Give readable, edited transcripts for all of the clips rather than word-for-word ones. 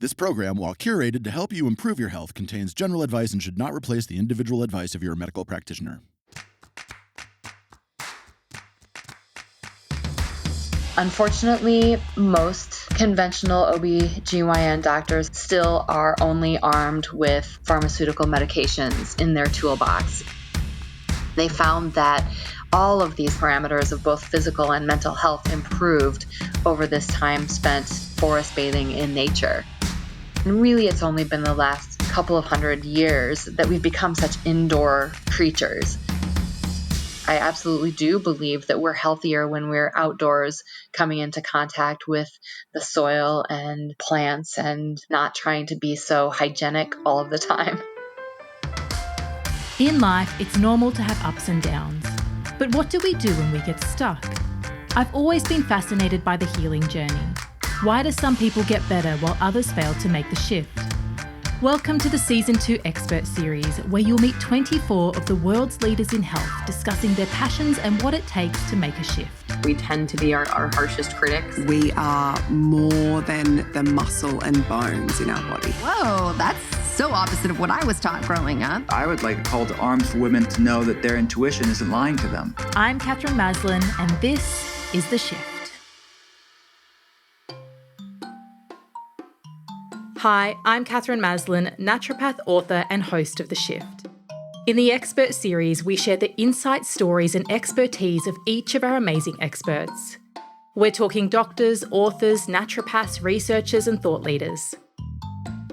This program, while curated to help you improve your health, contains general advice and should not replace the individual advice of your medical practitioner. Unfortunately, most conventional OB-GYN doctors still are only armed with pharmaceutical medications in their toolbox. They found that all of these parameters of both physical and mental health improved over this time spent forest bathing in nature. And really, it's only been the last couple of 100 years that we've become such indoor creatures. I absolutely do believe that we're healthier when we're outdoors, coming into contact with the soil and plants and not trying to be so hygienic all of the time. In life, it's normal to have ups and downs. But what do we do when we get stuck? I've always been fascinated by the healing journey. Why do some people get better while others fail to make the shift? Welcome to the Season 2 Expert Series, where you'll meet 24 of the world's leaders in health discussing their passions and what it takes to make a shift. We tend to be our harshest critics. We are more than the muscle and bones in our body. Whoa, that's so opposite of what I was taught growing up. I would like a call to arms for women to know that their intuition isn't lying to them. I'm Catherine Maslin, and this is The Shift. Hi, I'm Catherine Maslin, naturopath, author, and host of The Shift. In the Expert Series, we share the insight, stories, and expertise of each of our amazing experts. We're talking doctors, authors, naturopaths, researchers, and thought leaders.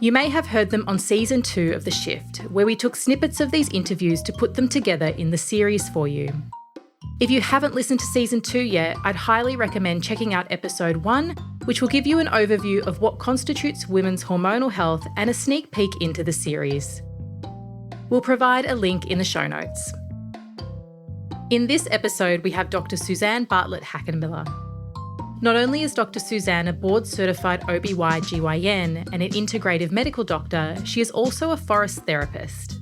You may have heard them on Season 2 of The Shift, where we took snippets of these interviews to put them together in the series for you. If you haven't listened to Season 2 yet, I'd highly recommend checking out Episode 1, which will give you an overview of what constitutes women's hormonal health and a sneak peek into the series. We'll provide a link in the show notes. In this episode, we have Dr. Suzanne Bartlett Hackenmiller. Not only is Dr. Suzanne a board-certified OB-GYN and an integrative medical doctor, she is also a forest therapist.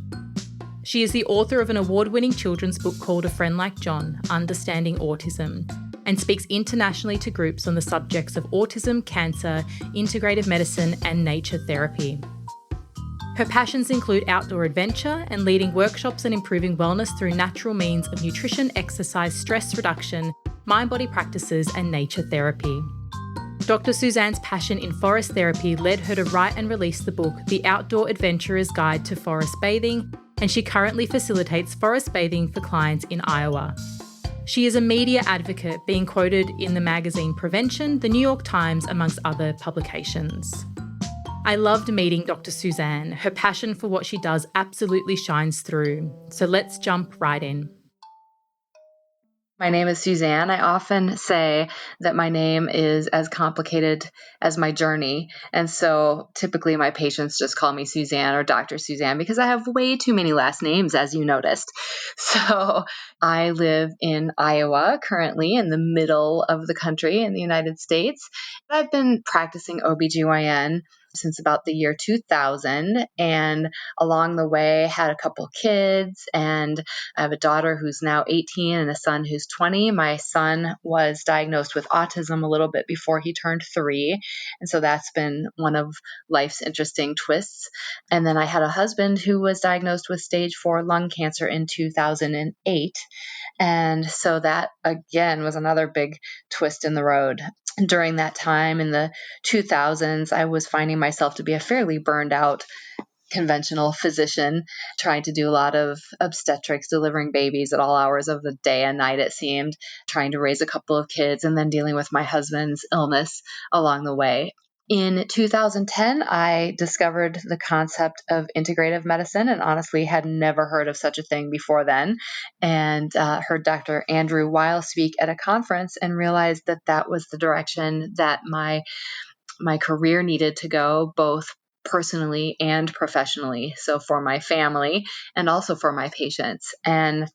She is the author of an award-winning children's book called A Friend Like John, Understanding Autism, and speaks internationally to groups on the subjects of autism, cancer, integrative medicine, and nature therapy. Her passions include outdoor adventure and leading workshops and improving wellness through natural means of nutrition, exercise, stress reduction, mind-body practices, and nature therapy. Dr. Suzanne's passion in forest therapy led her to write and release the book, The Outdoor Adventurer's Guide to Forest Bathing, and she currently facilitates forest bathing for clients in Iowa. She is a media advocate, being quoted in the magazine Prevention, the New York Times, amongst other publications. I loved meeting Dr. Suzanne. Her passion for what she does absolutely shines through. So let's jump right in. My name is Suzanne. I often say that my name is as complicated as my journey. And so typically my patients just call me Suzanne or Dr. Suzanne because I have way too many last names, as you noticed. So I live in Iowa, currently in the middle of the country in the United States. I've been practicing OB-GYN since about the year 2000, and along the way had a couple kids, and I have a daughter who's now 18 and a son who's 20. My son was diagnosed with autism a little bit before he turned 3, and so that's been one of life's interesting twists. And then I had a husband who was diagnosed with stage 4 lung cancer in 2008, and so that again was another big twist in the road. During that time in the 2000s, I was finding myself to be a fairly burned out conventional physician, trying to do a lot of obstetrics, delivering babies at all hours of the day and night, it seemed, trying to raise a couple of kids, and then dealing with my husband's illness along the way. In 2010, I discovered the concept of integrative medicine and honestly had never heard of such a thing before then, and heard Dr. Andrew Weil speak at a conference and realized that that was the direction that my career needed to go, both personally and professionally. So for my family and also for my patients. And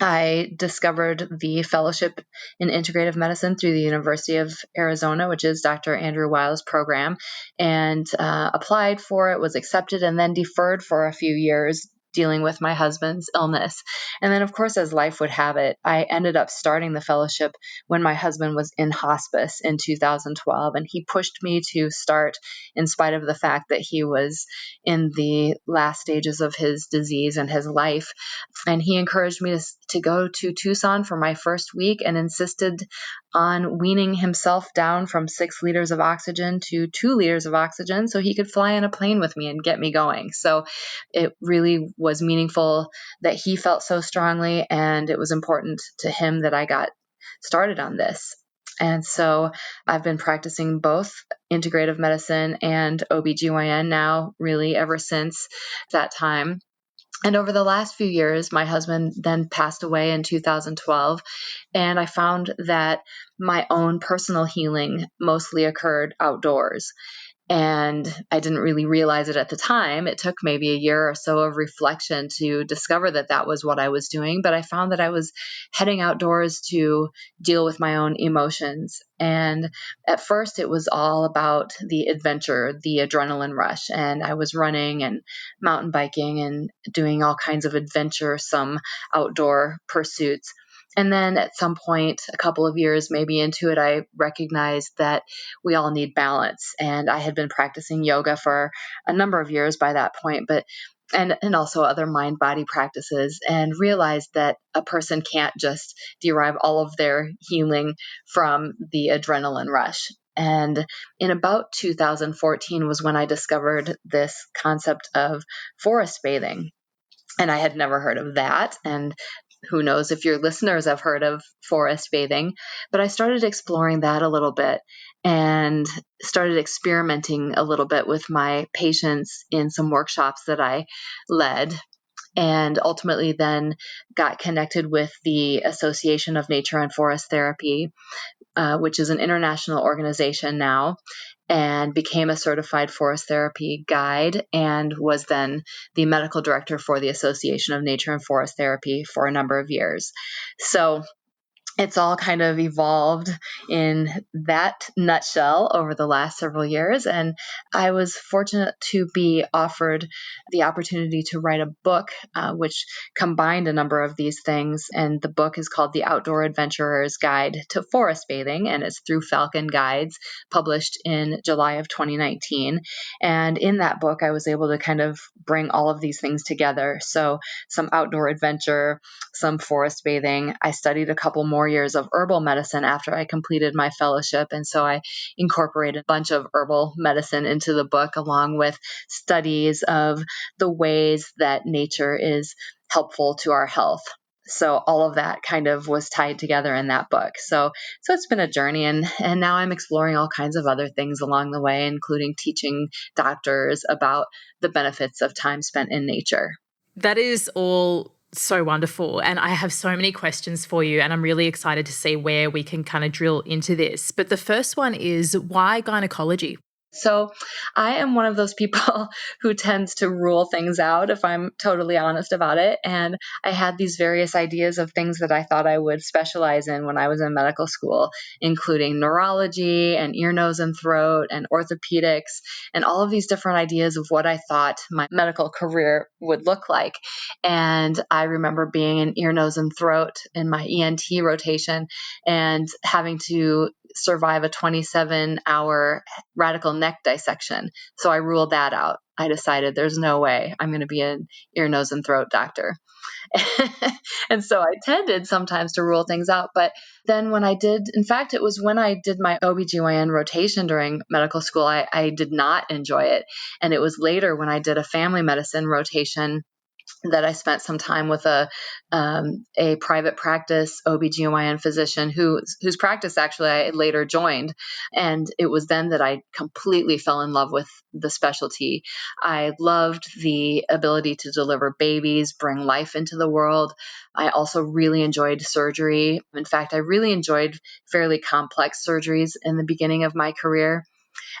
I discovered the fellowship in integrative medicine through the University of Arizona, which is Dr. Andrew Weil's program, and applied for it, was accepted, and then deferred for a few years dealing with my husband's illness. And then, of course, as life would have it, I ended up starting the fellowship when my husband was in hospice in 2012. And he pushed me to start in spite of the fact that he was in the last stages of his disease and his life. And he encouraged me to go to Tucson for my first week and insisted on weaning himself down from 6 liters of oxygen to 2 liters of oxygen so he could fly in a plane with me and get me going. So it really was meaningful that he felt so strongly, and it was important to him that I got started on this. And so I've been practicing both integrative medicine and OB-GYN now really ever since that time. And over the last few years, my husband then passed away in 2012, and I found that my own personal healing mostly occurred outdoors. And I didn't really realize it at the time. It took maybe a year or so of reflection to discover that that was what I was doing. But I found that I was heading outdoors to deal with my own emotions. And at first, it was all about the adventure, the adrenaline rush. And I was running and mountain biking and doing all kinds of adventuresome outdoor pursuits. And then at some point, a couple of years maybe into it, I recognized that we all need balance. And I had been practicing yoga for a number of years by that point, and also other mind-body practices, and realized that a person can't just derive all of their healing from the adrenaline rush. And in about 2014 was when I discovered this concept of forest bathing. And I had never heard of that. And who knows if your listeners have heard of forest bathing, but I started exploring that a little bit and started experimenting a little bit with my patients in some workshops that I led, and ultimately then got connected with the Association of Nature and Forest Therapy, which is an international organization now, and became a certified forest therapy guide, and was then the medical director for the Association of Nature and Forest Therapy for a number of years. So it's all kind of evolved in that nutshell over the last several years. And I was fortunate to be offered the opportunity to write a book, which combined a number of these things. And the book is called The Outdoor Adventurer's Guide to Forest Bathing, and it's through Falcon Guides, published in July of 2019. And in that book, I was able to kind of bring all of these things together. So some outdoor adventure, some forest bathing. I studied a couple more years of herbal medicine after I completed my fellowship. And so I incorporated a bunch of herbal medicine into the book, along with studies of the ways that nature is helpful to our health. So all of that kind of was tied together in that book. So it's been a journey, and now I'm exploring all kinds of other things along the way, including teaching doctors about the benefits of time spent in nature. That is all so wonderful. And I have so many questions for you, and I'm really excited to see where we can kind of drill into this. But the first one is, why gynecology? So I am one of those people who tends to rule things out, if I'm totally honest about it. And I had these various ideas of things that I thought I would specialize in when I was in medical school, including neurology and ear, nose, and throat and orthopedics, and all of these different ideas of what I thought my medical career would look like. And I remember being in ear, nose, and throat in my ENT rotation and having to survive a 27-hour radical neck dissection. So I ruled that out. I decided there's no way I'm going to be an ear, nose, and throat doctor. And so I tended sometimes to rule things out. But then when I did, in fact, it was when I did my OB-GYN rotation during medical school, I did not enjoy it. And it was later when I did a family medicine rotation that I spent some time with a private practice OB-GYN physician whose practice actually I later joined. And it was then that I completely fell in love with the specialty. I loved the ability to deliver babies, bring life into the world. I also really enjoyed surgery. In fact, I really enjoyed fairly complex surgeries in the beginning of my career.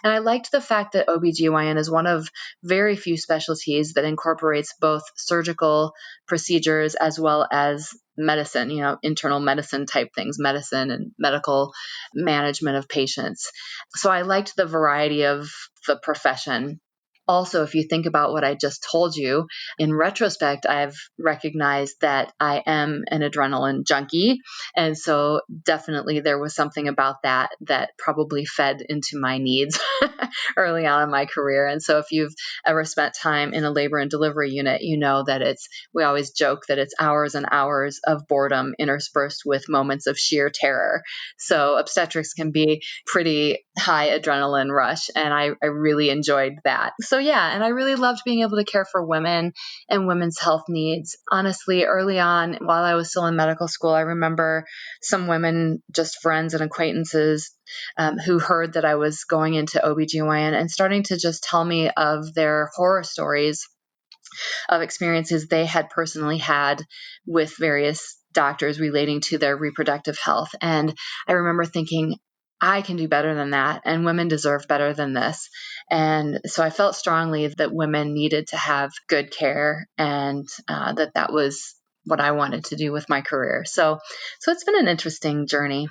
And I liked the fact that OB-GYN is one of very few specialties that incorporates both surgical procedures as well as medicine, internal medicine type things, medicine and medical management of patients. So I liked the variety of the profession. also, if you think about what I just told you, in retrospect, I've recognized that I am an adrenaline junkie. And so definitely there was something about that that probably fed into my needs early on in my career. And so if you've ever spent time in a labor and delivery unit, you know that we always joke that it's hours and hours of boredom interspersed with moments of sheer terror. So obstetrics can be pretty high adrenaline rush. And I really enjoyed that. So yeah, and I really loved being able to care for women and women's health needs. Honestly, early on, while I was still in medical school, I remember some women, just friends and acquaintances, who heard that I was going into OB-GYN and starting to just tell me of their horror stories of experiences they had personally had with various doctors relating to their reproductive health. And I remember thinking, I can do better than that, and women deserve better than this. And so I felt strongly that women needed to have good care, and that was what I wanted to do with my career. So it's been an interesting journey.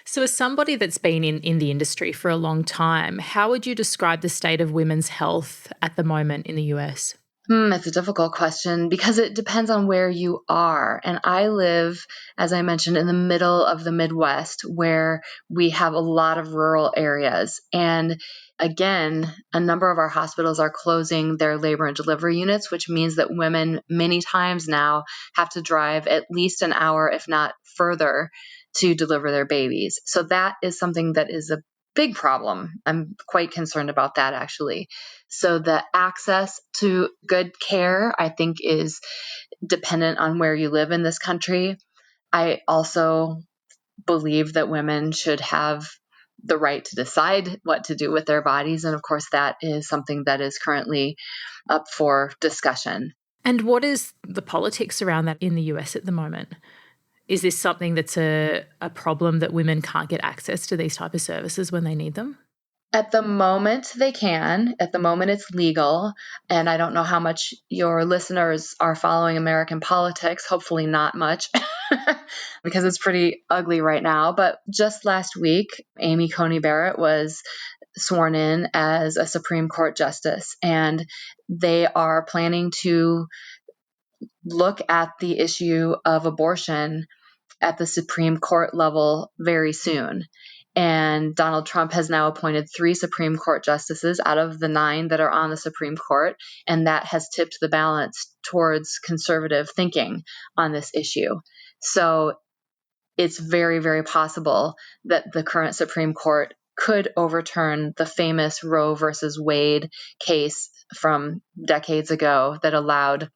So as somebody that's been in the industry for a long time, how would you describe the state of women's health at the moment in the US? It's a difficult question because it depends on where you are. And I live, as I mentioned, in the middle of the Midwest, where we have a lot of rural areas. And again, a number of our hospitals are closing their labor and delivery units, which means that women many times now have to drive at least an hour, if not further, to deliver their babies. So that is something that is a big problem. I'm quite concerned about that, actually. So the access to good care, I think, is dependent on where you live in this country. I also believe that women should have the right to decide what to do with their bodies. And of course, that is something that is currently up for discussion. And what is the politics around that in the US at the moment? Is this something that's a problem that women can't get access to these type of services when they need them? At the moment, they can. At the moment, it's legal. And I don't know how much your listeners are following American politics. Hopefully not much, because it's pretty ugly right now. But just last week, Amy Coney Barrett was sworn in as a Supreme Court justice. And they are planning to look at the issue of abortion at the Supreme Court level very soon. And Donald Trump has now appointed 3 Supreme Court justices out of the 9 that are on the Supreme Court. And that has tipped the balance towards conservative thinking on this issue. So it's very, very possible that the current Supreme Court could overturn the famous Roe versus Wade case from decades ago that allowed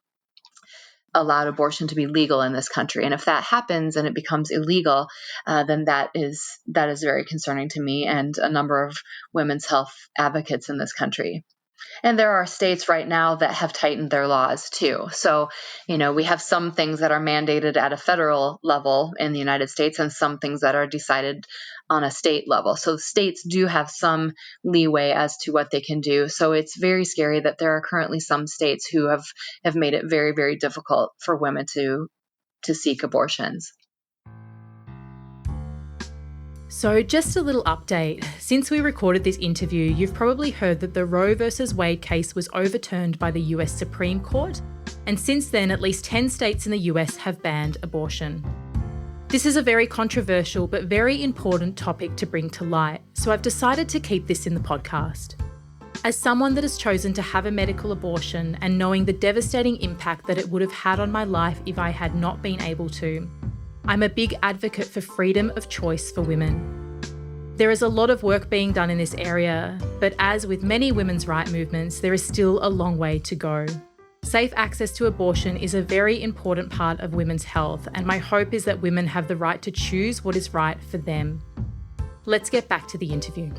abortion to be legal in this country. And if that happens and it becomes illegal, then that is very concerning to me and a number of women's health advocates in this country. And there are states right now that have tightened their laws too. So, we have some things that are mandated at a federal level in the United States and some things that are decided on a state level. So states do have some leeway as to what they can do. So it's very scary that there are currently some states who have made it very, very difficult for women to seek abortions. So just a little update. Since we recorded this interview, you've probably heard that the Roe versus Wade case was overturned by the US Supreme Court, and since then at least 10 states in the US have banned abortion. This is a very controversial but very important topic to bring to light, so I've decided to keep this in the podcast. As someone that has chosen to have a medical abortion and knowing the devastating impact that it would have had on my life if I had not been able to, I'm a big advocate for freedom of choice for women. There is a lot of work being done in this area, but as with many women's rights movements, there is still a long way to go. Safe access to abortion is a very important part of women's health, and my hope is that women have the right to choose what is right for them. Let's get back to the interview.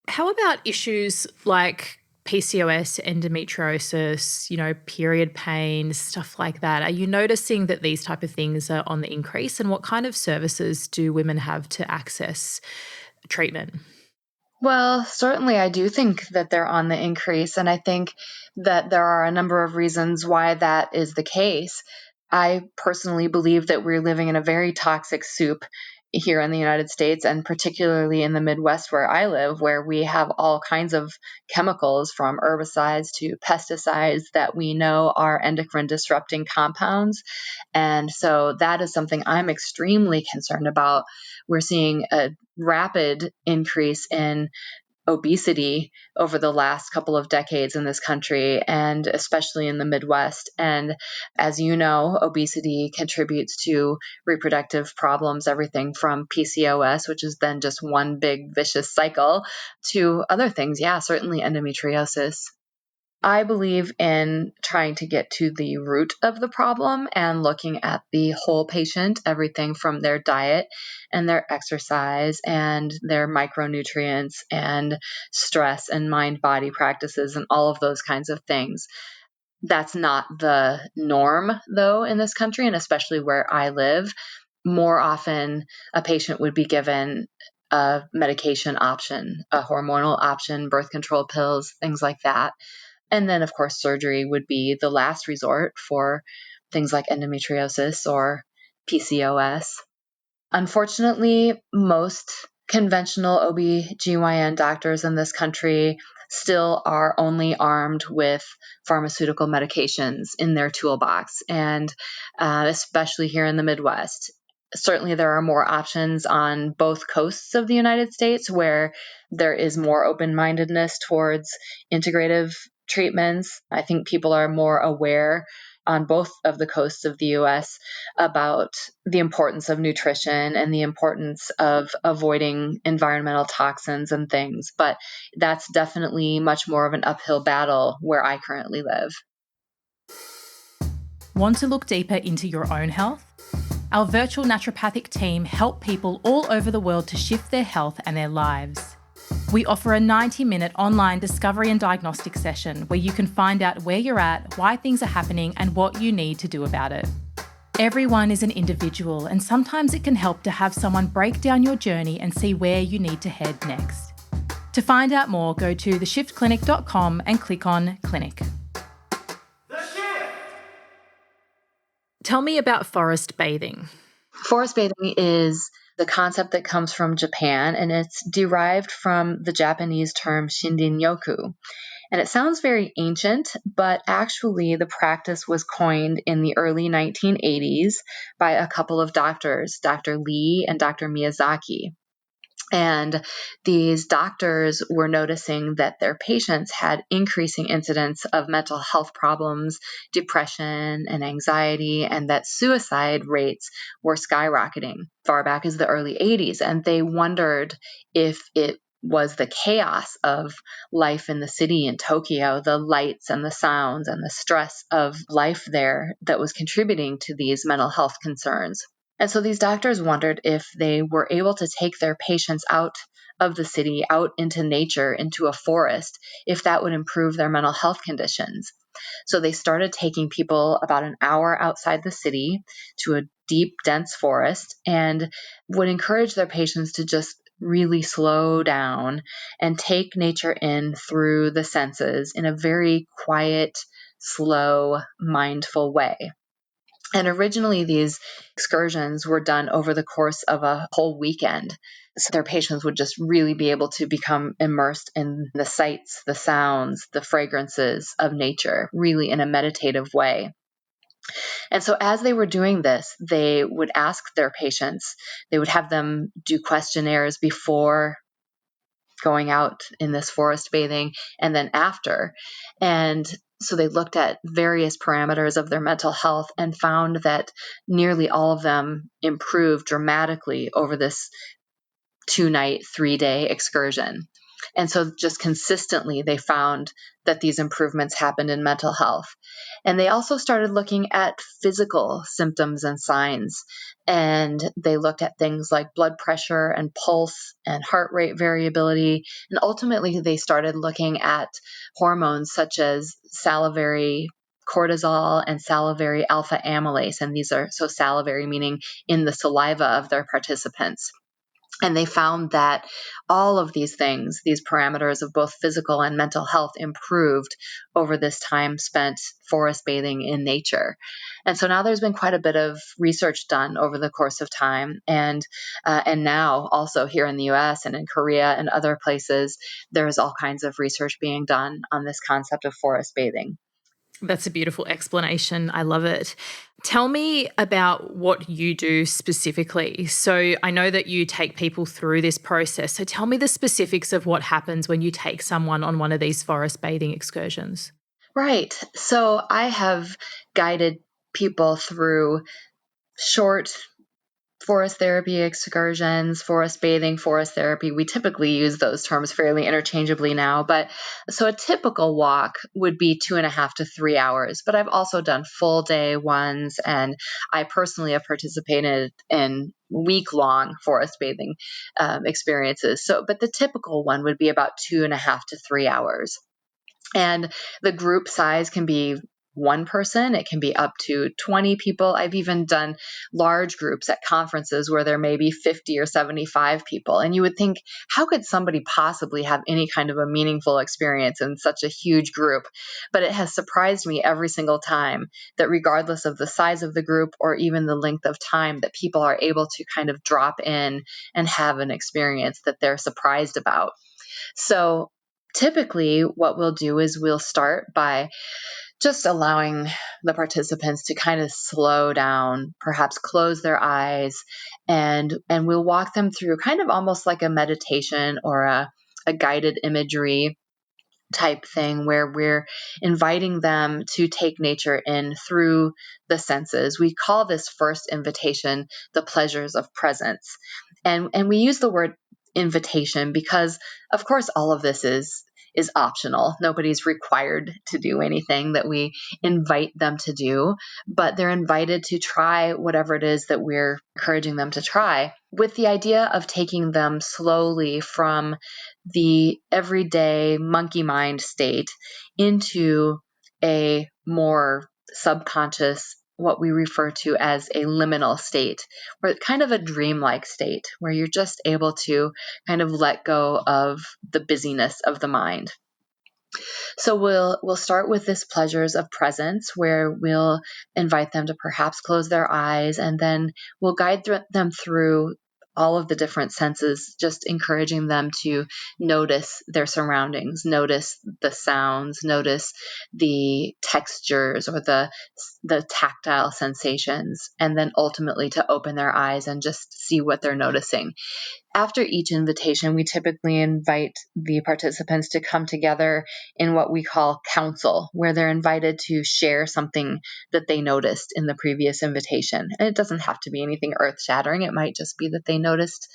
How about issues like PCOS, endometriosis, period pain, stuff like that? Are you noticing that these type of things are on the increase, and what kind of services do women have to access treatment? Well, certainly I do think that they're on the increase, and I think that there are a number of reasons why that is the case. I personally believe that we're living in a very toxic soup here in the United States, and particularly in the Midwest where I live, where we have all kinds of chemicals from herbicides to pesticides that we know are endocrine disrupting compounds. And so that is something I'm extremely concerned about. We're seeing a rapid increase in obesity over the last couple of decades in this country, and especially in the Midwest. And as you know, obesity contributes to reproductive problems, everything from PCOS, which is then just one big vicious cycle, to other things. Yeah, certainly endometriosis. I believe in trying to get to the root of the problem and looking at the whole patient, everything from their diet and their exercise and their micronutrients and stress and mind-body practices and all of those kinds of things. That's not the norm, though, in this country, and especially where I live. More often, a patient would be given a medication option, a hormonal option, birth control pills, things like that. And then, of course, surgery would be the last resort for things like endometriosis or PCOS. Unfortunately, most conventional OB-GYN doctors in this country still are only armed with pharmaceutical medications in their toolbox, and especially here in the Midwest. Certainly, there are more options on both coasts of the United States where there is more open-mindedness towards integrative treatments. I think people are more aware on both of the coasts of the U.S. about the importance of nutrition and the importance of avoiding environmental toxins and things. But that's definitely much more of an uphill battle where I currently live. Want to look deeper into your own health? Our virtual naturopathic team help people all over the world to shift their health and their lives. We offer a 90-minute online discovery and diagnostic session where you can find out where you're at, why things are happening, and what you need to do about it. Everyone is an individual, and sometimes it can help to have someone break down your journey and see where you need to head next. To find out more, go to theshiftclinic.com and click on Clinic. The Shift! Tell me about forest bathing. Forest bathing is the concept that comes from Japan, and it's derived from the Japanese term shindin-yoku. And it sounds very ancient, but actually the practice was coined in the early 1980s by a couple of doctors, Dr. Lee and Dr. Miyazaki. And these doctors were noticing that their patients had increasing incidence of mental health problems, depression and anxiety, and that suicide rates were skyrocketing far back as the early 80s. And they wondered if it was the chaos of life in the city in Tokyo, the lights and the sounds and the stress of life there that was contributing to these mental health concerns. And so these doctors wondered if they were able to take their patients out of the city, out into nature, into a forest, if that would improve their mental health conditions. So they started taking people about an hour outside the city to a deep, dense forest and would encourage their patients to just really slow down and take nature in through the senses in a very quiet, slow, mindful way. And originally, these excursions were done over the course of a whole weekend. So their patients would just really be able to become immersed in the sights, the sounds, the fragrances of nature, really in a meditative way. And so as they were doing this, they would ask their patients, they would have them do questionnaires before going out in this forest bathing and then after. And so they looked at various parameters of their mental health and found that nearly all of them improved dramatically over this 2-night, 3-day excursion. And so just consistently, they found that these improvements happened in mental health. And they also started looking at physical symptoms and signs. And they looked at things like blood pressure and pulse and heart rate variability. And ultimately, they started looking at hormones such as salivary cortisol and salivary alpha amylase. And these are so salivary, meaning in the saliva of their participants. And they found that all of these things, these parameters of both physical and mental health, improved over this time spent forest bathing in nature. And so now there's been quite a bit of research done over the course of time. And now also here in the US and in Korea and other places, there's all kinds of research being done on this concept of forest bathing. That's a beautiful explanation. I love it. Tell me about what you do specifically. So I know that you take people through this process. So tell me the specifics of what happens when you take someone on one of these forest bathing excursions. Right. So I have guided people through short forest therapy excursions, forest bathing, forest therapy. We typically use those terms fairly interchangeably now. But so a typical walk would be 2.5 to 3 hours. But I've also done full day ones, and I personally have participated in week-long forest bathing experiences. But the typical one would be about 2.5 to 3 hours. And the group size can be one person, it can be up to 20 people. I've even done large groups at conferences where there may be 50 or 75 people. And you would think, how could somebody possibly have any kind of a meaningful experience in such a huge group? But it has surprised me every single time that regardless of the size of the group or even the length of time, that people are able to kind of drop in and have an experience that they're surprised about. So typically what we'll do is we'll start by just allowing the participants to kind of slow down, perhaps close their eyes, and we'll walk them through kind of almost like a meditation or a guided imagery type thing where we're inviting them to take nature in through the senses. We call this first invitation the pleasures of presence. And we use the word invitation because, of course, all of this is optional. Nobody's required to do anything that we invite them to do, but they're invited to try whatever it is that we're encouraging them to try, with the idea of taking them slowly from the everyday monkey mind state into a more subconscious, what we refer to as a liminal state, or kind of a dreamlike state where you're just able to kind of let go of the busyness of the mind. So we'll start with this pleasures of presence where we'll invite them to perhaps close their eyes, and then we'll guide them through all of the different senses, just encouraging them to notice their surroundings, notice the sounds, notice the textures or the tactile sensations, and then ultimately to open their eyes and just see what they're noticing. After each invitation, we typically invite the participants to come together in what we call council, where they're invited to share something that they noticed in the previous invitation. And it doesn't have to be anything earth-shattering. It might just be that they noticed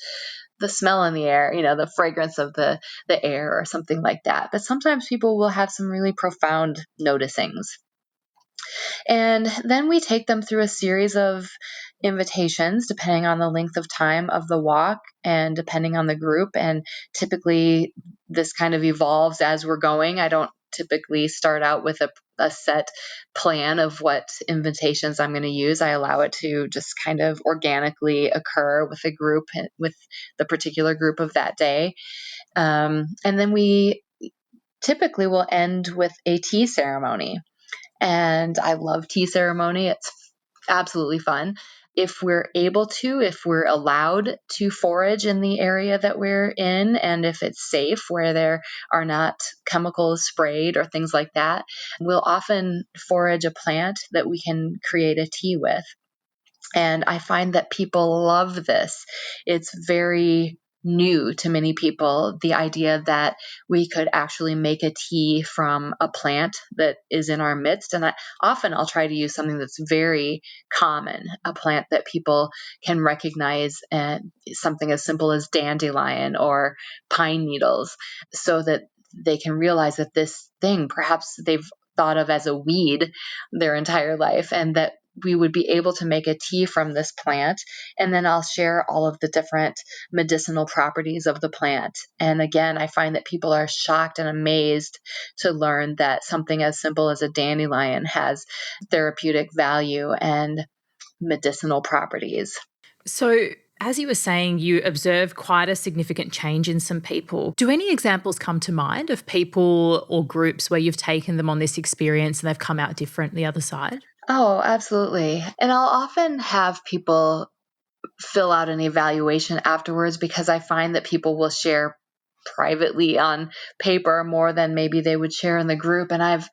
the smell in the air, the fragrance of the air or something like that. But sometimes people will have some really profound noticings. And then we take them through a series of invitations, depending on the length of time of the walk and depending on the group. And typically this kind of evolves as we're going. I don't typically start out with a set plan of what invitations I'm going to use. I allow it to just kind of organically occur with a group, with the particular group of that day. And then we typically will end with a tea ceremony. And I love tea ceremony. It's absolutely fun. If we're able to, if we're allowed to forage in the area that we're in, and if it's safe where there are not chemicals sprayed or things like that, we'll often forage a plant that we can create a tea with. And I find that people love this. It's very new to many people, the idea that we could actually make a tea from a plant that is in our midst. And I'll try to use something that's very common, a plant that people can recognize, and something as simple as dandelion or pine needles, so that they can realize that this thing perhaps they've thought of as a weed their entire life, and that we would be able to make a tea from this plant. And then I'll share all of the different medicinal properties of the plant. And again, I find that people are shocked and amazed to learn that something as simple as a dandelion has therapeutic value and medicinal properties. So As you were saying, you observe quite a significant change in some people. Do any examples come to mind of people or groups where you've taken them on this experience and they've come out different the other side? Oh, absolutely. And I'll often have people fill out an evaluation afterwards because I find that people will share privately on paper more than maybe they would share in the group. And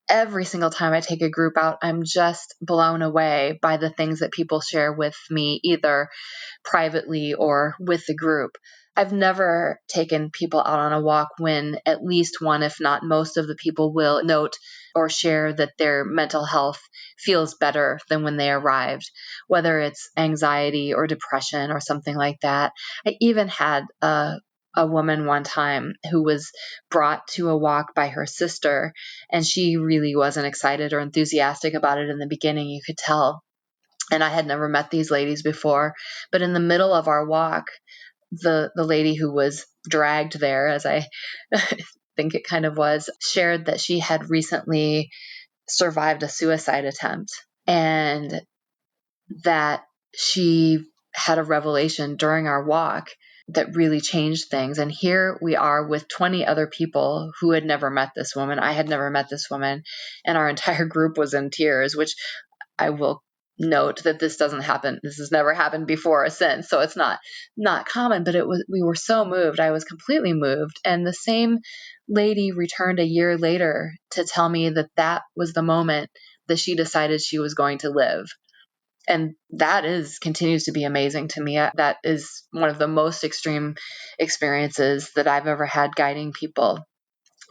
every single time I take a group out, I'm just blown away by the things that people share with me, either privately or with the group. I've never taken people out on a walk when at least one, if not most of the people will note or share that their mental health feels better than when they arrived, whether it's anxiety or depression or something like that. I even had a woman one time who was brought to a walk by her sister, and she really wasn't excited or enthusiastic about it in the beginning. You could tell. And I had never met these ladies before, but in the middle of our walk, the lady who was dragged there, as I think it kind of was, shared that she had recently survived a suicide attempt and that she had a revelation during our walk that really changed things. And here we are with 20 other people who had never met this woman. I had never met this woman, and our entire group was in tears, which I will note that this doesn't happen. This has never happened before or since. So it's not common, but we were so moved. I was completely moved. And the same lady returned a year later to tell me that was the moment that she decided she was going to live. And that continues to be amazing to me. That is one of the most extreme experiences that I've ever had guiding people.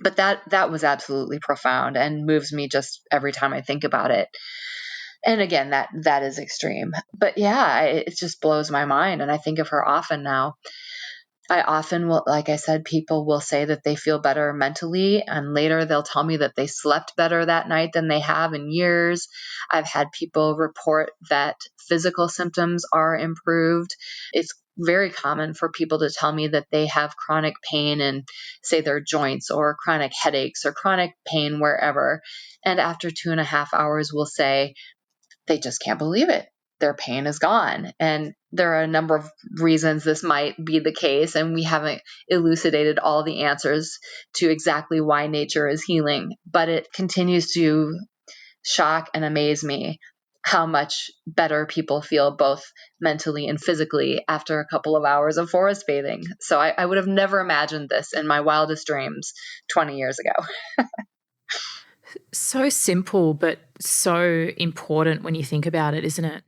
But that was absolutely profound and moves me just every time I think about it. And again, that is extreme. But yeah, it just blows my mind. And I think of her often now. I often will, like I said, people will say that they feel better mentally, and later they'll tell me that they slept better that night than they have in years. I've had people report that physical symptoms are improved. It's very common for people to tell me that they have chronic pain in, say, their joints, or chronic headaches or chronic pain wherever. And after 2.5 hours will say they just can't believe it. Their pain is gone. And there are a number of reasons this might be the case, and we haven't elucidated all the answers to exactly why nature is healing. But it continues to shock and amaze me how much better people feel both mentally and physically after a couple of hours of forest bathing. So I would have never imagined this in my wildest dreams 20 years ago. So simple, but so important when you think about it, isn't it?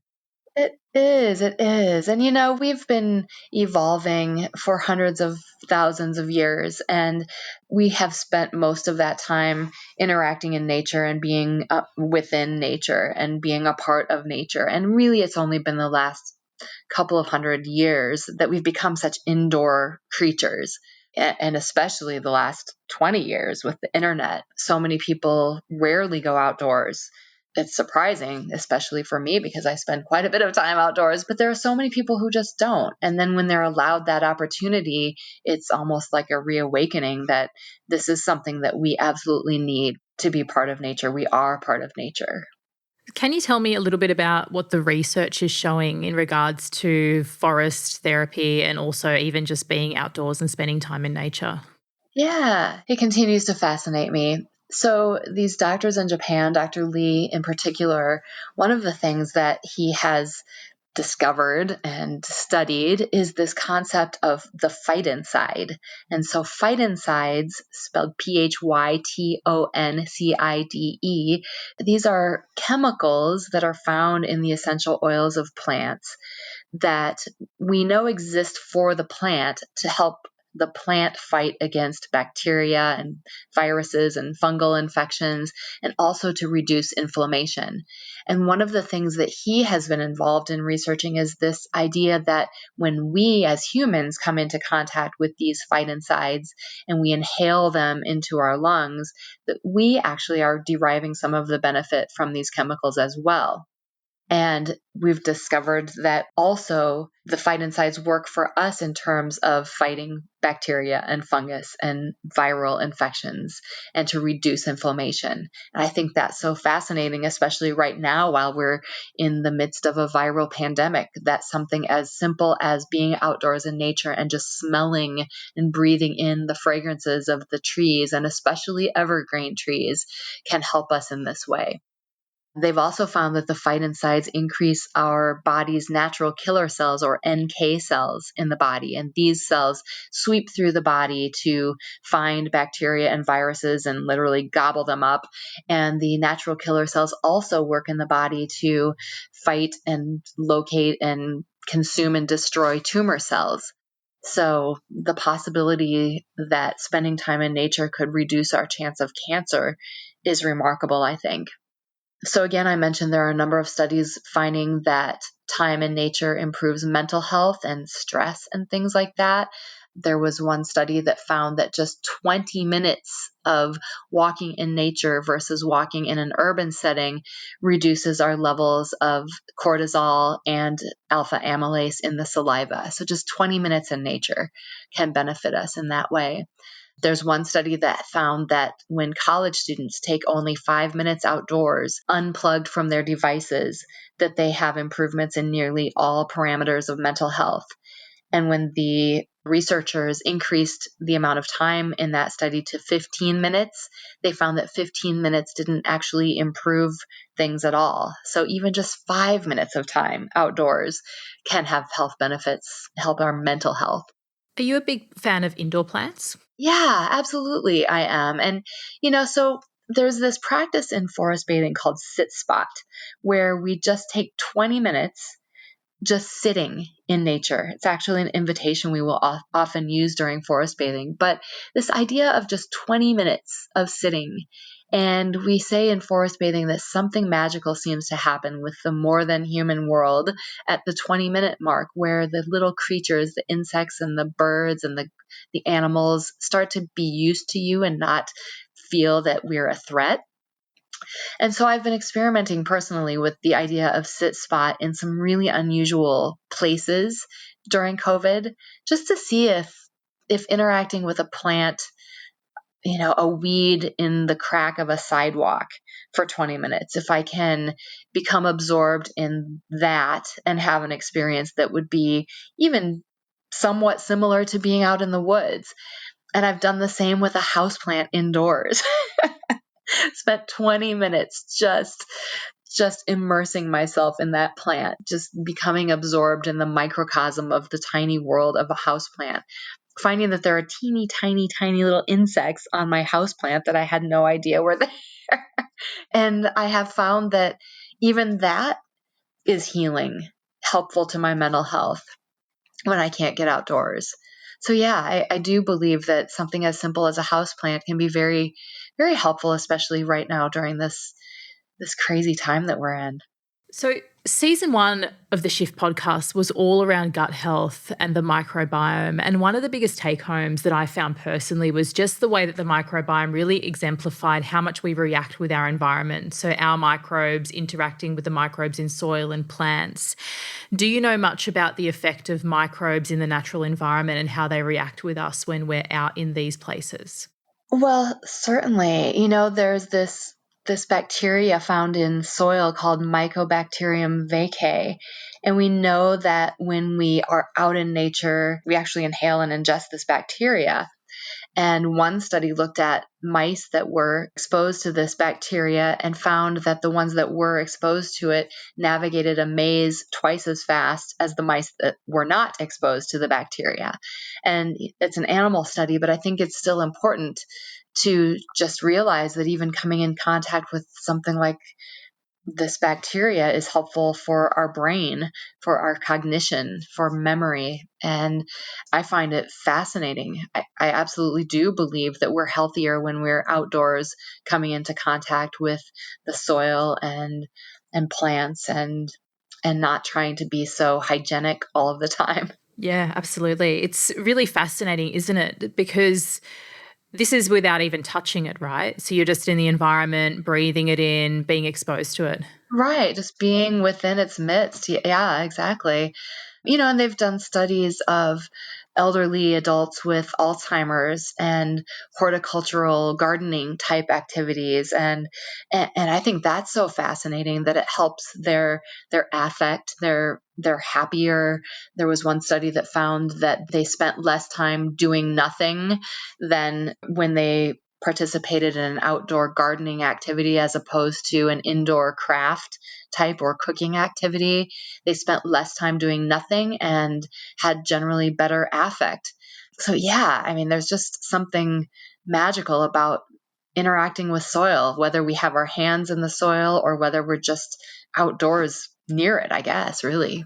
It is. And we've been evolving for hundreds of thousands of years, and we have spent most of that time interacting in nature and being within nature and being a part of nature. And really, it's only been the last couple of 100 years that we've become such indoor creatures. And especially the last 20 years with the internet. So many people rarely go outdoors. It's surprising, especially for me, because I spend quite a bit of time outdoors, but there are so many people who just don't. And then when they're allowed that opportunity, it's almost like a reawakening that this is something that we absolutely need to be part of nature. We are part of nature. Can you tell me a little bit about what the research is showing in regards to forest therapy and also even just being outdoors and spending time in nature? Yeah, it continues to fascinate me. So these doctors in Japan, Dr. Lee in particular, one of the things that he has discovered and studied is this concept of the phytoncide. And so phytoncides, spelled Phytoncide, these are chemicals that are found in the essential oils of plants that we know exist for the plant to help the plant fight against bacteria and viruses and fungal infections, and also to reduce inflammation. And one of the things that he has been involved in researching is this idea that when we as humans come into contact with these phytoncides and we inhale them into our lungs, that we actually are deriving some of the benefit from these chemicals as well. And we've discovered that also the phytoncides work for us in terms of fighting bacteria and fungus and viral infections and to reduce inflammation. And I think that's so fascinating, especially right now while we're in the midst of a viral pandemic, that something as simple as being outdoors in nature and just smelling and breathing in the fragrances of the trees, and especially evergreen trees, can help us in this way. They've also found that the phytoncides increase our body's natural killer cells, or NK cells, in the body. And these cells sweep through the body to find bacteria and viruses and literally gobble them up. And the natural killer cells also work in the body to fight and locate and consume and destroy tumor cells. So the possibility that spending time in nature could reduce our chance of cancer is remarkable, I think. So again, I mentioned there are a number of studies finding that time in nature improves mental health and stress and things like that. There was one study that found that just 20 minutes of walking in nature versus walking in an urban setting reduces our levels of cortisol and alpha amylase in the saliva. So just 20 minutes in nature can benefit us in that way. There's one study that found that when college students take only 5 minutes outdoors, unplugged from their devices, that they have improvements in nearly all parameters of mental health. And when the researchers increased the amount of time in that study to 15 minutes, they found that 15 minutes didn't actually improve things at all. So even just 5 minutes of time outdoors can have health benefits, help our mental health. Are you a big fan of indoor plants? Yeah, absolutely, I am. And, so there's this practice in forest bathing called sit spot, where we just take 20 minutes just sitting in nature. It's actually an invitation we will often use during forest bathing. But this idea of just 20 minutes of sitting, and we say in forest bathing that something magical seems to happen with the more than human world at the 20-minute mark, where the little creatures, the insects and the birds and the animals start to be used to you and not feel that we're a threat. And so I've been experimenting personally with the idea of sit spot in some really unusual places during COVID, just to see if interacting with a plant, a weed in the crack of a sidewalk for 20 minutes, if I can become absorbed in that and have an experience that would be even somewhat similar to being out in the woods. And I've done the same with a houseplant indoors. Spent 20 minutes just immersing myself in that plant, just becoming absorbed in the microcosm of the tiny world of a houseplant, finding that there are teeny, tiny, tiny little insects on my houseplant that I had no idea were there. And I have found that even that is healing, helpful to my mental health when I can't get outdoors. So yeah, I do believe that something as simple as a houseplant can be very, very helpful, especially right now during this crazy time that we're in. So season 1 of the Shift podcast was all around gut health and the microbiome. And one of the biggest take-homes that I found personally was just the way that the microbiome really exemplified how much we react with our environment. So our microbes interacting with the microbes in soil and plants. Do you know much about the effect of microbes in the natural environment and how they react with us when we're out in these places? Well, certainly. There's this bacteria found in soil called Mycobacterium vaccae. And we know that when we are out in nature, we actually inhale and ingest this bacteria. And one study looked at mice that were exposed to this bacteria and found that the ones that were exposed to it navigated a maze twice as fast as the mice that were not exposed to the bacteria. And it's an animal study, but I think it's still important to just realize that even coming in contact with something like this bacteria is helpful for our brain, for our cognition, for memory. And I find it fascinating. I absolutely do believe that we're healthier when we're outdoors, coming into contact with the soil and plants and not trying to be so hygienic all of the time. Yeah, absolutely. It's really fascinating, isn't it? Because This is without even touching it, right? So you're just in the environment, breathing it in, being exposed to it. Right. Just being within its midst. Yeah, exactly. And they've done studies of elderly adults with Alzheimer's and horticultural gardening type activities. And I think that's so fascinating that it helps their affect, they're happier. There was one study that found that they spent less time doing nothing than when they participated in an outdoor gardening activity as opposed to an indoor craft type or cooking activity. They spent less time doing nothing and had generally better affect. So there's just something magical about interacting with soil, whether we have our hands in the soil or whether we're just outdoors near it, I guess, really.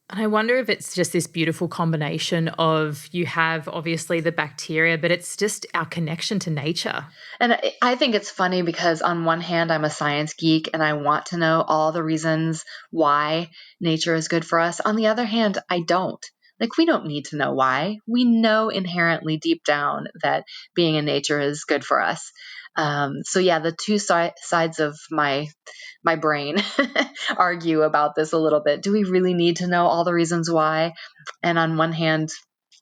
And I wonder if it's just this beautiful combination of you have obviously the bacteria, but it's just our connection to nature. And I think it's funny because on one hand, I'm a science geek and I want to know all the reasons why nature is good for us. On the other hand, I don't. Like, we don't need to know why. We know inherently deep down that being in nature is good for us. The two sides of my brain argue about this a little bit. Do we really need to know all the reasons why? And on one hand,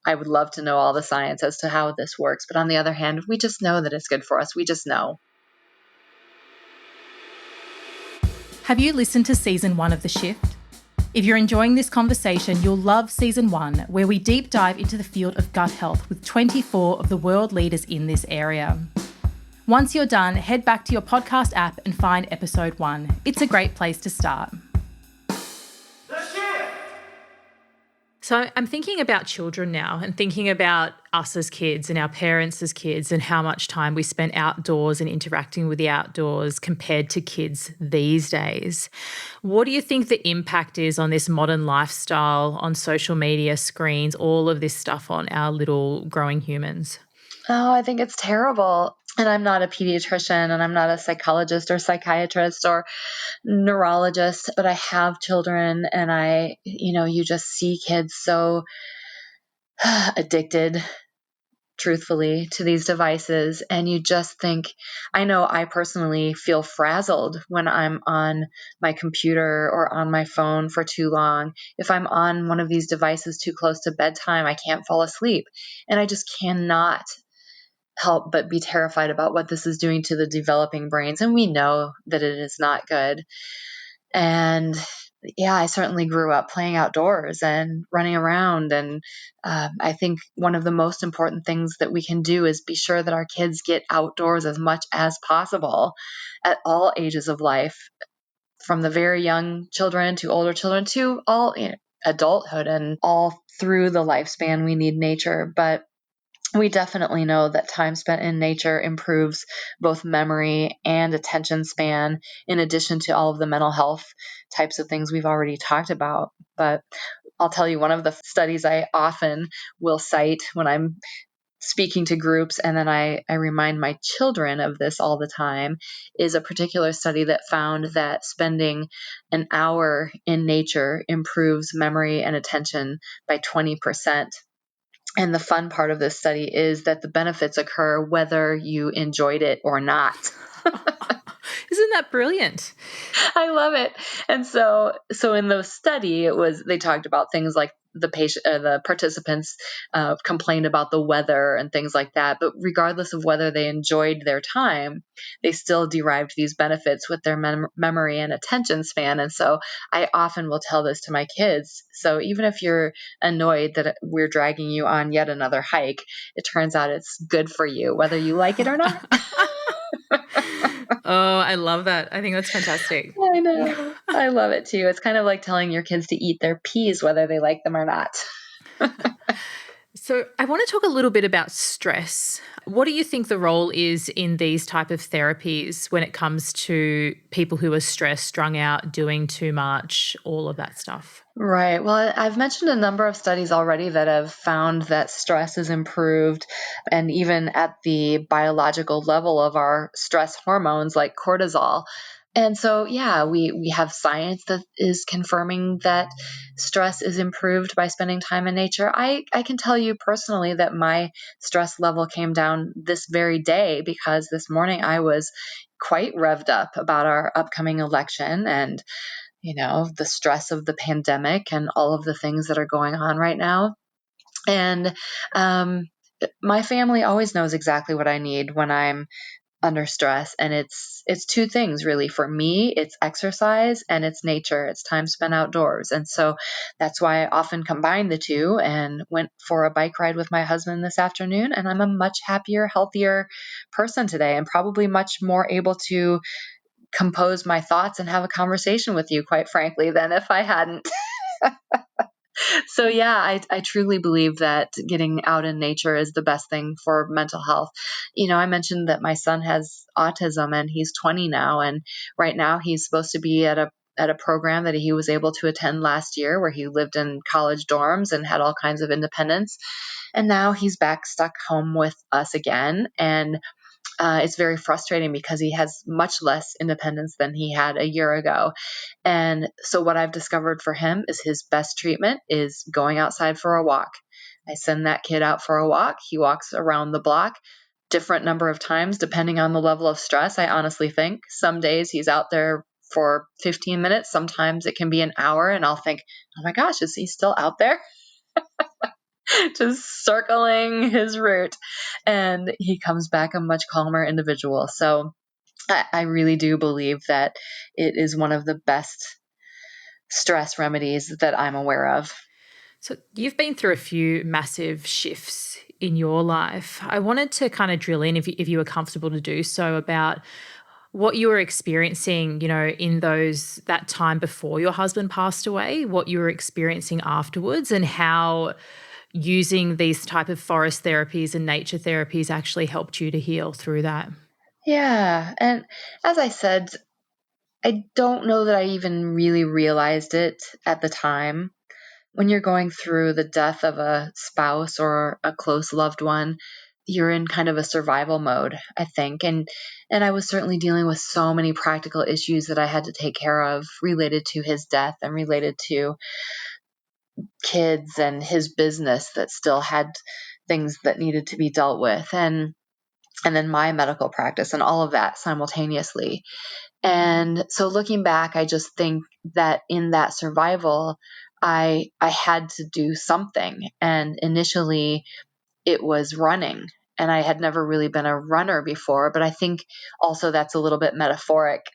I would love to know all the science as to how this works. But on the other hand, we just know that it's good for us. We just know. Have you listened to season 1 of The Shift? If you're enjoying this conversation, you'll love season 1, where we deep dive into the field of gut health with 24 of the world leaders in this area. Once you're done, head back to your podcast app and find episode 1. It's a great place to start. The Shift! So I'm thinking about children now and thinking about us as kids and our parents as kids and how much time we spent outdoors and interacting with the outdoors compared to kids these days. What do you think the impact is on this modern lifestyle, on social media, screens, all of this stuff on our little growing humans? Oh, I think it's terrible. And I'm not a pediatrician and I'm not a psychologist or psychiatrist or neurologist, but I have children and you just see kids so addicted, truthfully, to these devices. And you just think, I know I personally feel frazzled when I'm on my computer or on my phone for too long. If I'm on one of these devices too close to bedtime, I can't fall asleep. And I just cannot help but be terrified about what this is doing to the developing brains. And we know that it is not good. And I certainly grew up playing outdoors and running around. And I think one of the most important things that we can do is be sure that our kids get outdoors as much as possible at all ages of life, from the very young children to older children to all adulthood, and all through the lifespan we need nature. But we definitely know that time spent in nature improves both memory and attention span, in addition to all of the mental health types of things we've already talked about. But I'll tell you, one of the studies I often will cite when I'm speaking to groups, and then I remind my children of this all the time, is a particular study that found that spending an hour in nature improves memory and attention by 20%. And the fun part of this study is that the benefits occur whether you enjoyed it or not. Isn't that brilliant? I love it. And so in the study, they talked about things like the participants complained about the weather and things like that. But regardless of whether they enjoyed their time, they still derived these benefits with their memory and attention span. And so I often will tell this to my kids. So even if you're annoyed that we're dragging you on yet another hike, it turns out it's good for you, whether you like it or not. Oh, I love that. I think that's fantastic. I know. I love it too. It's kind of like telling your kids to eat their peas, whether they like them or not. So I want to talk a little bit about stress. What do you think the role is in these type of therapies when it comes to people who are stressed, strung out, doing too much, all of that stuff? Right. Well, I've mentioned a number of studies already that have found that stress is improved, and even at the biological level of our stress hormones like cortisol. And so, yeah, we have science that is confirming that stress is improved by spending time in nature. I can tell you personally that my stress level came down this very day because this morning I was quite revved up about our upcoming election and, the stress of the pandemic and all of the things that are going on right now. And my family always knows exactly what I need when I'm under stress, and it's two things really. For me, it's exercise and it's nature. It's time spent outdoors. And so that's why I often combine the two, and went for a bike ride with my husband this afternoon, and I'm a much happier, healthier person today, and probably much more able to compose my thoughts and have a conversation with you, quite frankly, than if I hadn't. So yeah, I truly believe that getting out in nature is the best thing for mental health. I mentioned that my son has autism and he's 20 now, and right now he's supposed to be at a program that he was able to attend last year where he lived in college dorms and had all kinds of independence. And now he's back stuck home with us again. And it's very frustrating because he has much less independence than he had a year ago. And so what I've discovered for him is his best treatment is going outside for a walk. I send that kid out for a walk. He walks around the block different number of times depending on the level of stress. I honestly think some days he's out there for 15 minutes. Sometimes it can be an hour, and I'll think, oh my gosh, is he still out there? Just circling his route. And he comes back a much calmer individual. So I really do believe that it is one of the best stress remedies that I'm aware of. So you've been through a few massive shifts in your life. I wanted to kind of drill in, if you were comfortable to do so, about what you were experiencing, in that time before your husband passed away, what you were experiencing afterwards, and how using these type of forest therapies and nature therapies actually helped you to heal through that. Yeah. And as I said, I don't know that I even really realized it at the time. When you're going through the death of a spouse or a close loved one, you're in kind of a survival mode, I think. And I was certainly dealing with so many practical issues that I had to take care of related to his death and related to kids and his business that still had things that needed to be dealt with, and then my medical practice and all of that simultaneously. And so looking back, I just think that in that survival, I had to do something. And initially it was running. And I had never really been a runner before, but I think also that's a little bit metaphoric,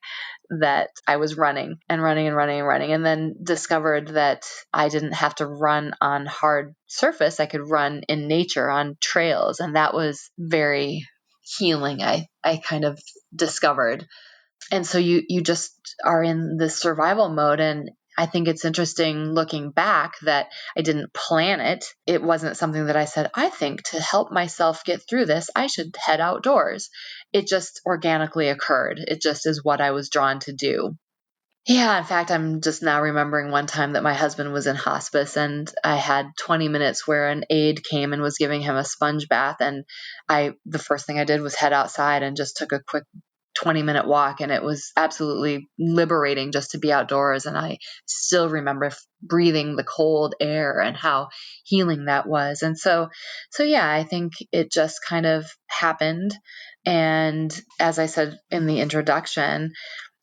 that I was running and running and running and running, and then discovered that I didn't have to run on hard surface. I could run in nature on trails. And that was very healing, I kind of discovered. And so you just are in this survival mode. And I think it's interesting looking back that I didn't plan it. It wasn't something that I said, I think to help myself get through this, I should head outdoors. It just organically occurred. It just is what I was drawn to do. Yeah, in fact, I'm just now remembering one time that my husband was in hospice, and I had 20 minutes where an aide came and was giving him a sponge bath. And the first thing I did was head outside and just took a quick 20-minute walk, and it was absolutely liberating just to be outdoors. And I still remember breathing the cold air and how healing that was. And so yeah, I think it just kind of happened. And as I said in the introduction,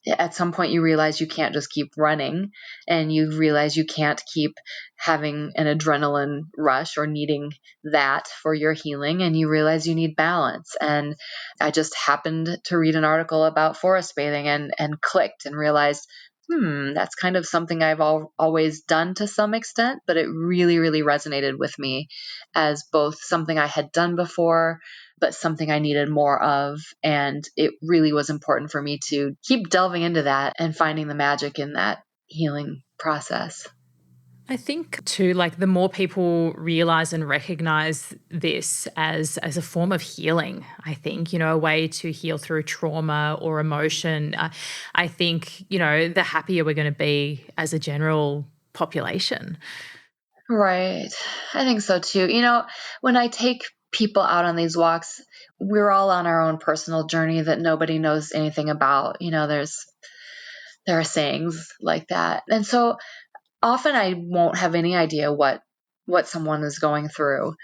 at some point you realize you can't just keep running, and you realize you can't keep having an adrenaline rush or needing that for your healing, and you realize you need balance. And I just happened to read an article about forest bathing and clicked and realized, that's kind of something I've always done to some extent, but it really, really resonated with me as both something I had done before, but something I needed more of. And it really was important for me to keep delving into that and finding the magic in that healing process. I think too, like the more people realize and recognize this as a form of healing, I think, a way to heal through trauma or emotion, I think, the happier we're going to be as a general population. Right. I think so too. When I take people out on these walks, we're all on our own personal journey that nobody knows anything about. There's there are sayings like that. And so often I won't have any idea what someone is going through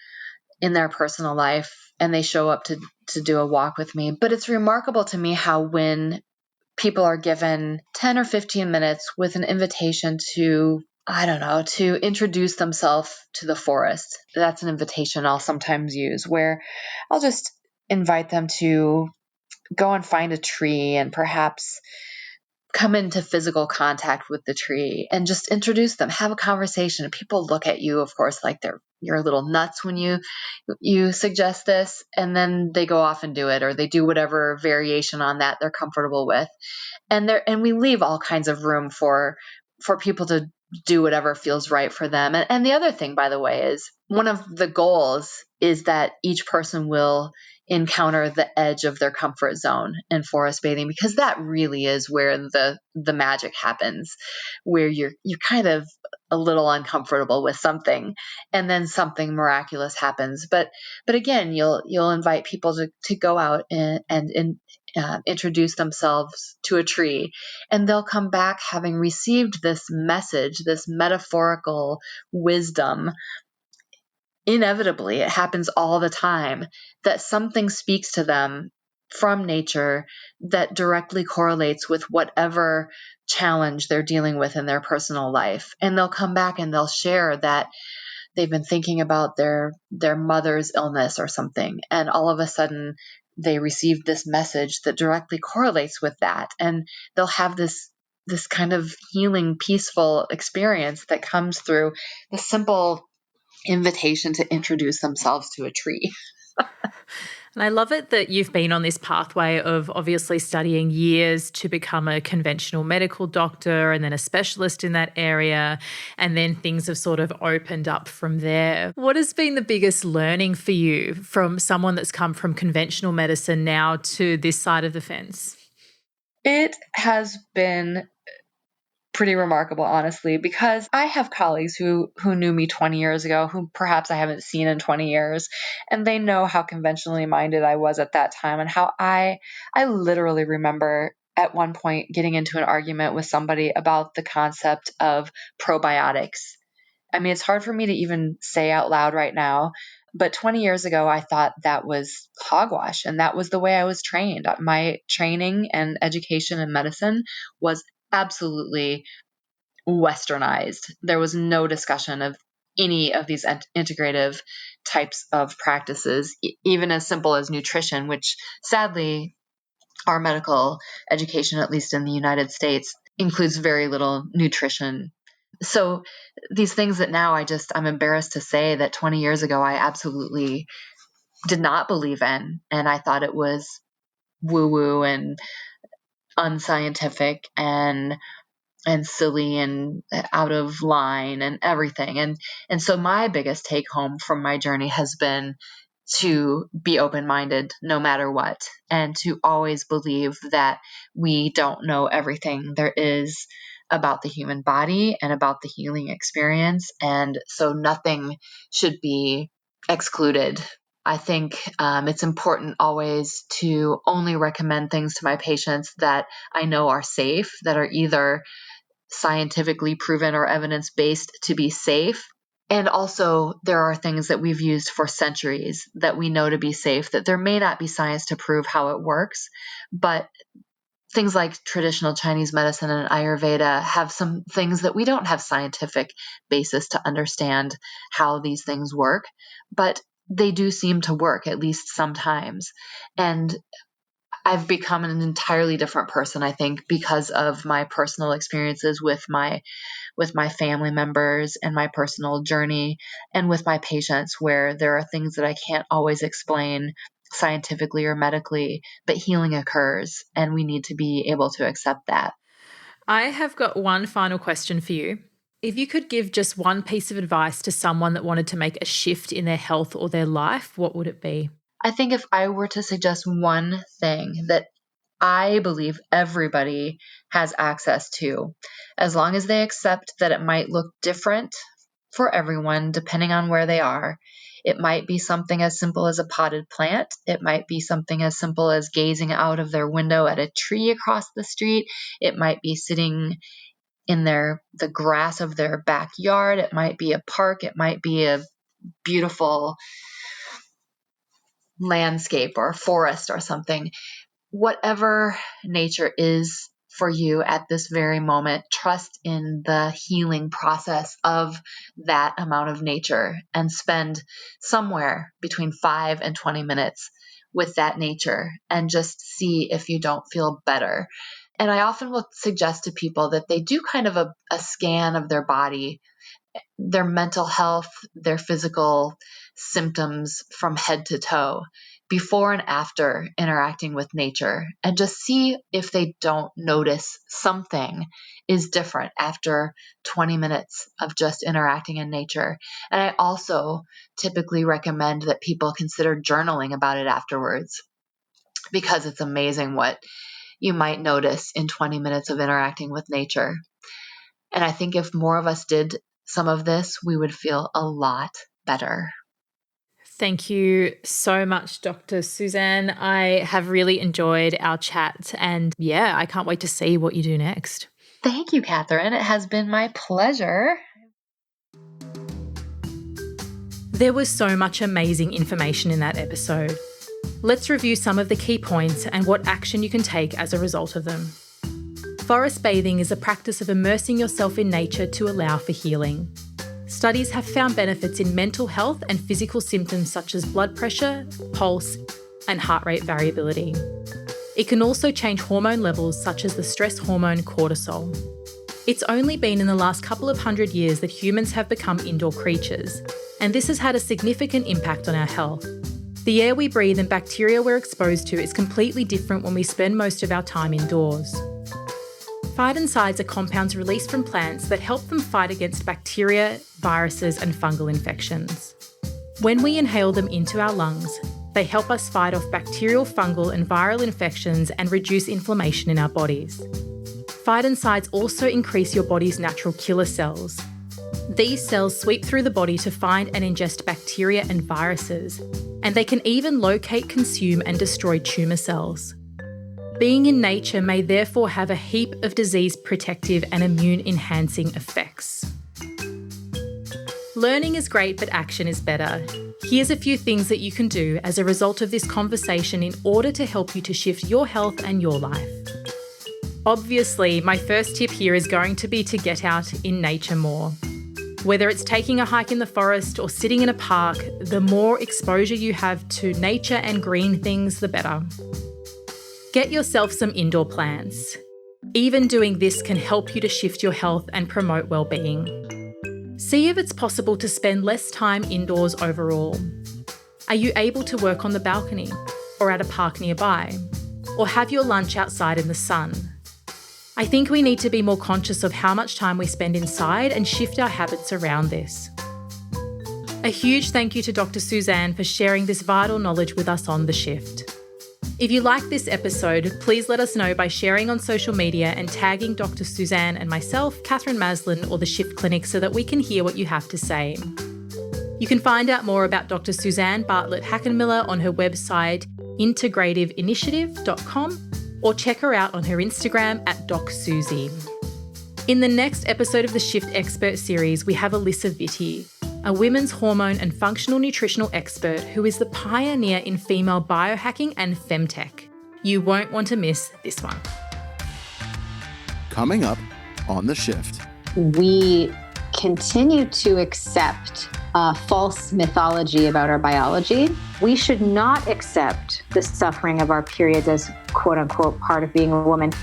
in their personal life, and they show up to do a walk with me. But it's remarkable to me how when people are given 10 or 15 minutes with an invitation to, I don't know, to introduce themselves to the forest. That's an invitation I'll sometimes use, where I'll just invite them to go and find a tree and perhaps come into physical contact with the tree and just introduce them, have a conversation. And people look at you, of course, like you're a little nuts when you suggest this, and then they go off and do it, or they do whatever variation on that they're comfortable with. And we leave all kinds of room for people to do whatever feels right for them. And the other thing, by the way, is one of the goals is that each person will encounter the edge of their comfort zone in forest bathing, because that really is where the magic happens, where you're kind of a little uncomfortable with something, and then something miraculous happens. But again, you'll invite people to go out and introduce themselves to a tree, and they'll come back having received this message, this metaphorical wisdom. Inevitably, it happens all the time, that something speaks to them from nature that directly correlates with whatever challenge they're dealing with in their personal life. And they'll come back and they'll share that they've been thinking about their mother's illness or something, and all of a sudden they received this message that directly correlates with that, and they'll have this kind of healing, peaceful experience that comes through the simple invitation to introduce themselves to a tree. And I love it that you've been on this pathway of obviously studying years to become a conventional medical doctor and then a specialist in that area, and then things have sort of opened up from there. What has been the biggest learning for you from someone that's come from conventional medicine now to this side of the fence? It has been pretty remarkable, honestly, because I have colleagues who knew me 20 years ago, who perhaps I haven't seen in 20 years, and they know how conventionally minded I was at that time, and how I literally remember at one point getting into an argument with somebody about the concept of probiotics. I mean, it's hard for me to even say out loud right now, but 20 years ago, I thought that was hogwash, and that was the way I was trained. My training and education in medicine was absolutely westernized. There was no discussion of any of these integrative types of practices, even as simple as nutrition, which sadly our medical education, at least in the United States, includes very little nutrition. So these things that now I'm embarrassed to say that 20 years ago I absolutely did not believe in, and I thought it was woo-woo and unscientific and silly and out of line and everything. And so my biggest take home from my journey has been to be open-minded no matter what, and to always believe that we don't know everything there is about the human body and about the healing experience. And so nothing should be excluded. I think it's important always to only recommend things to my patients that I know are safe, that are either scientifically proven or evidence-based to be safe. And also, there are things that we've used for centuries that we know to be safe, that there may not be science to prove how it works, but things like traditional Chinese medicine and Ayurveda have some things that we don't have scientific basis to understand how these things work, but they do seem to work, at least sometimes. And I've become an entirely different person, I think, because of my personal experiences with my family members and my personal journey, and with my patients, where there are things that I can't always explain scientifically or medically, but healing occurs, and we need to be able to accept that. I have got one final question for you. If you could give just one piece of advice to someone that wanted to make a shift in their health or their life, what would it be? I think if I were to suggest one thing that I believe everybody has access to, as long as they accept that it might look different for everyone depending on where they are, It might be something as simple as a potted plant. It might be something as simple as gazing out of their window at a tree across the street. It might be sitting in the grass of their backyard. It might be a park. It might be a beautiful landscape or forest or something. Whatever nature is for you at this very moment, trust in the healing process of that amount of nature and spend somewhere between 5 and 20 minutes with that nature and just see if you don't feel better. And I often will suggest to people that they do kind of a scan of their body, their mental health, their physical symptoms from head to toe, before and after interacting with nature, and just see if they don't notice something is different after 20 minutes of just interacting in nature. And I also typically recommend that people consider journaling about it afterwards, because it's amazing what you might notice in 20 minutes of interacting with nature. And I think if more of us did some of this, we would feel a lot better. Thank you so much, Dr. Suzanne. I have really enjoyed our chat, and yeah, I can't wait to see what you do next. Thank you, Catherine. It has been my pleasure. There was so much amazing information in that episode. Let's review some of the key points and what action you can take as a result of them. Forest bathing is a practice of immersing yourself in nature to allow for healing. Studies have found benefits in mental health and physical symptoms such as blood pressure, pulse, and heart rate variability. It can also change hormone levels such as the stress hormone cortisol. It's only been in the last couple of 100 years that humans have become indoor creatures, and this has had a significant impact on our health. The air we breathe and bacteria we're exposed to is completely different when we spend most of our time indoors. Phytoncides are compounds released from plants that help them fight against bacteria, viruses, and fungal infections. When we inhale them into our lungs, they help us fight off bacterial, fungal, and viral infections and reduce inflammation in our bodies. Phytoncides also increase your body's natural killer cells. These cells sweep through the body to find and ingest bacteria and viruses, and they can even locate, consume, and destroy tumour cells. Being in nature may therefore have a heap of disease protective and immune enhancing effects. Learning is great, but action is better. Here's a few things that you can do as a result of this conversation in order to help you to shift your health and your life. Obviously, my first tip here is going to be to get out in nature more. Whether it's taking a hike in the forest or sitting in a park, the more exposure you have to nature and green things, the better. Get yourself some indoor plants. Even doing this can help you to shift your health and promote well-being. See if it's possible to spend less time indoors overall. Are you able to work on the balcony or at a park nearby? Or have your lunch outside in the sun? I think we need to be more conscious of how much time we spend inside and shift our habits around this. A huge thank you to Dr. Suzanne for sharing this vital knowledge with us on The Shift. If you like this episode, please let us know by sharing on social media and tagging Dr. Suzanne and myself, Catherine Maslin, or The Shift Clinic so that we can hear what you have to say. You can find out more about Dr. Suzanne Bartlett Hackenmiller on her website, integrativeinitiative.com, or check her out on her Instagram at DocSusie. In the next episode of the Shift Expert series, we have Alyssa Vitti, a women's hormone and functional nutritional expert who is the pioneer in female biohacking and femtech. You won't want to miss this one. Coming up on The Shift. We continue to accept a false mythology about our biology. We should not accept the suffering of our periods as quote unquote part of being a woman.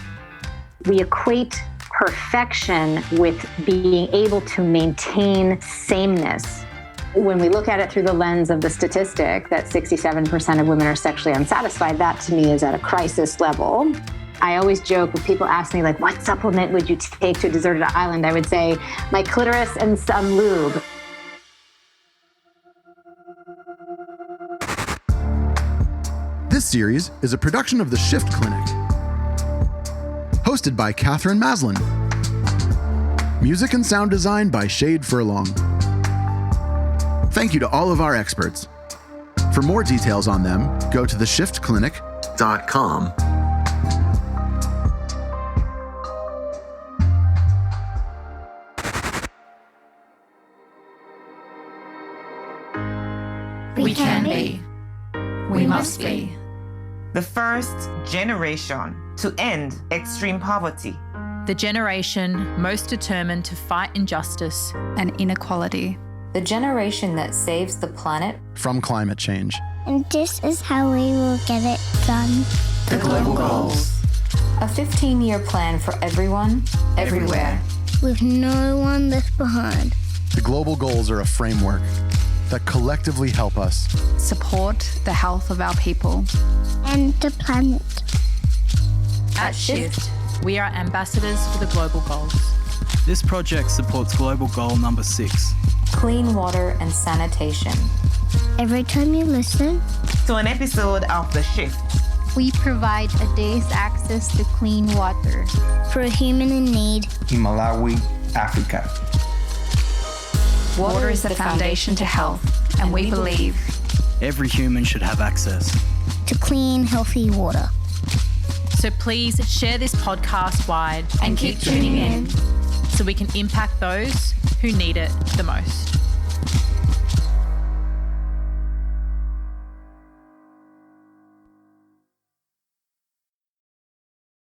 We equate perfection with being able to maintain sameness. When we look at it through the lens of the statistic that 67% of women are sexually unsatisfied, that to me is at a crisis level. I always joke when people ask me, like, what supplement would you take to a deserted island? I would say, my clitoris and some lube. This series is a production of The Shift Clinic. Hosted by Catherine Maslin. Music and sound design by Shade Furlong. Thank you to all of our experts. For more details on them, go to theshiftclinic.com. We can be. We must be. The first generation to end extreme poverty. The generation most determined to fight injustice and inequality. The generation that saves the planet from climate change. And this is how we will get it done. The global goals. A 15-year plan for everyone, everywhere. With no one left behind. The global goals are a framework that collectively help us support the health of our people and the planet. At Shift, we are ambassadors for the global goals. This project supports global goal number 6. Clean water and sanitation. Every time you listen to an episode of The Shift, we provide a day's access to clean water for a human in need in Malawi, Africa. Water is the foundation to health, and we believe every human should have access to clean, healthy water. So please share this podcast wide and keep tuning in so we can impact those who need it the most.